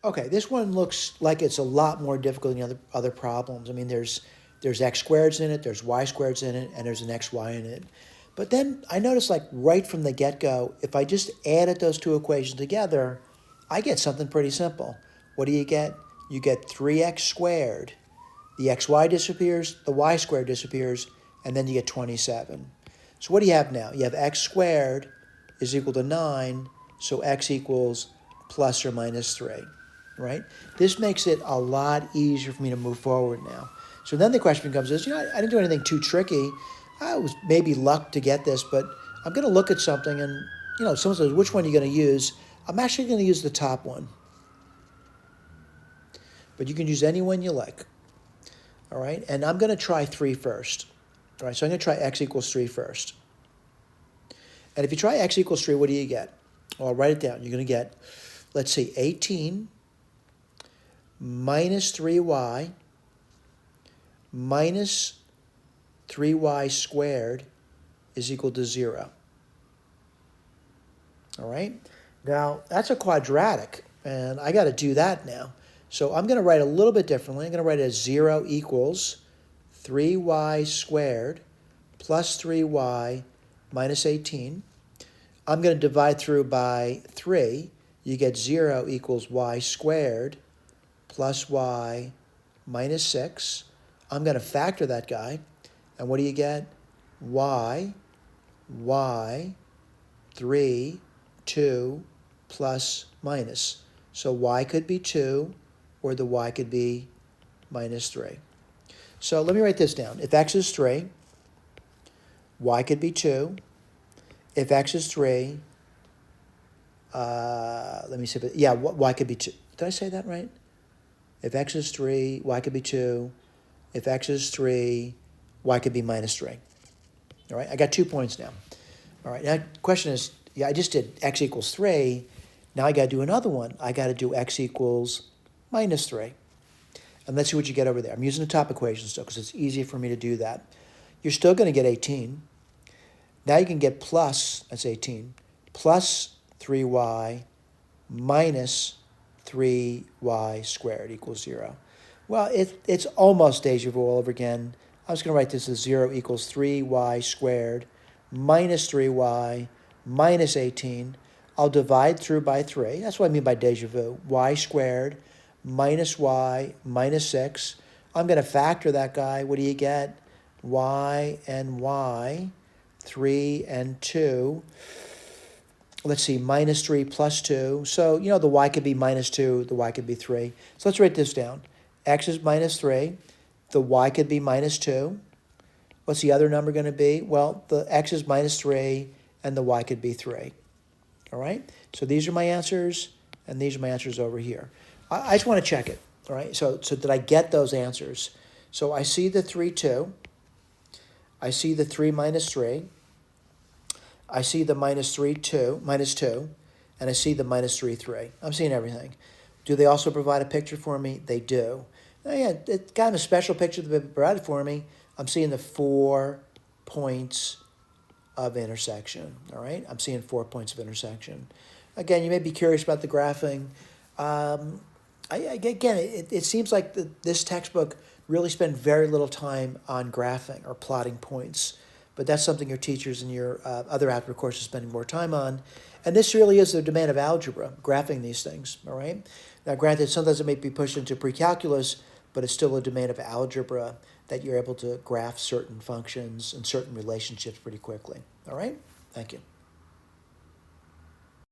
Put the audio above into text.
Okay, this one looks like it's a lot more difficult than other problems. I mean, there's x squareds in it, there's y squareds in it, and there's an xy in it. But then I noticed, like right from the get-go, if I just added those two equations together, I get something pretty simple. What do you get? You get 3x squared. The xy disappears, the y squared disappears, and then you get 27. So what do you have now? You have x squared is equal to 9, so x equals plus or minus 3, right? This makes it a lot easier for me to move forward now. So then the question becomes this, I didn't do anything too tricky. I was maybe luck to get this, but I'm going to look at something and, someone says, which one are you going to use? I'm actually going to use the top one. But you can use any one you like. All right, and I'm going to try 3 first. All right, so I'm going to try x equals 3 first. And if you try x equals 3, what do you get? Well, I'll write it down. You're going to get, let's see, 18 minus 3y minus 3y squared is equal to 0. All right, now that's a quadratic, and I got to do that now. So I'm going to write a little bit differently. I'm going to write it as 0 equals 3y squared plus 3y minus 18. I'm going to divide through by 3. You get 0 equals y squared plus y minus 6. I'm going to factor that guy. And what do you get? y, 3, 2, plus minus. So y could be 2, or the y could be minus 3. So let me write this down. If x is 3, y could be 2. If x is 3, let me see. Yeah, y could be 2. Did I say that right? If x is 3, y could be 2. If x is 3, y could be minus 3. All right, I got 2 points now. All right, now the question is, I just did x equals 3. Now I got to do another one. I got to do x equals minus 3. And let's see what you get over there. I'm using the top equation still because it's easier for me to do that. You're still going to get 18. Now you can get plus, that's 18, plus 3y minus 3y squared equals 0. Well, it's almost deja vu all over again. I was going to write this as 0 equals 3y squared minus 3y minus 18. I'll divide through by 3. That's what I mean by deja vu. Y squared minus y minus 6. I'm going to factor that guy. What do you get? Y and y, 3 and 2. Let's see, minus 3 plus 2. So, the y could be minus 2, the y could be 3. So let's write this down. X is minus 3. The y could be minus 2. What's the other number going to be? Well, the x is minus 3, and the y could be 3. All right? So these are my answers, and these are my answers over here. I just want to check it. All right? So did I get those answers? So I see the 3, 2. I see the 3 minus 3. I see the minus 2, and I see the minus 3, 3. I'm seeing everything. Do they also provide a picture for me? They do. Oh, yeah, it's kind of a special picture that they provided for me. I'm seeing the 4 points of intersection, all right? I'm seeing 4 points of intersection. Again, you may be curious about the graphing. It seems like this textbook really spent very little time on graphing or plotting points, but that's something your teachers in your other algebra courses are spending more time on. And this really is the domain of algebra, graphing these things, all right? Now, granted, sometimes it may be pushed into pre-calculus, but it's still a domain of algebra that you're able to graph certain functions and certain relationships pretty quickly, all right? Thank you.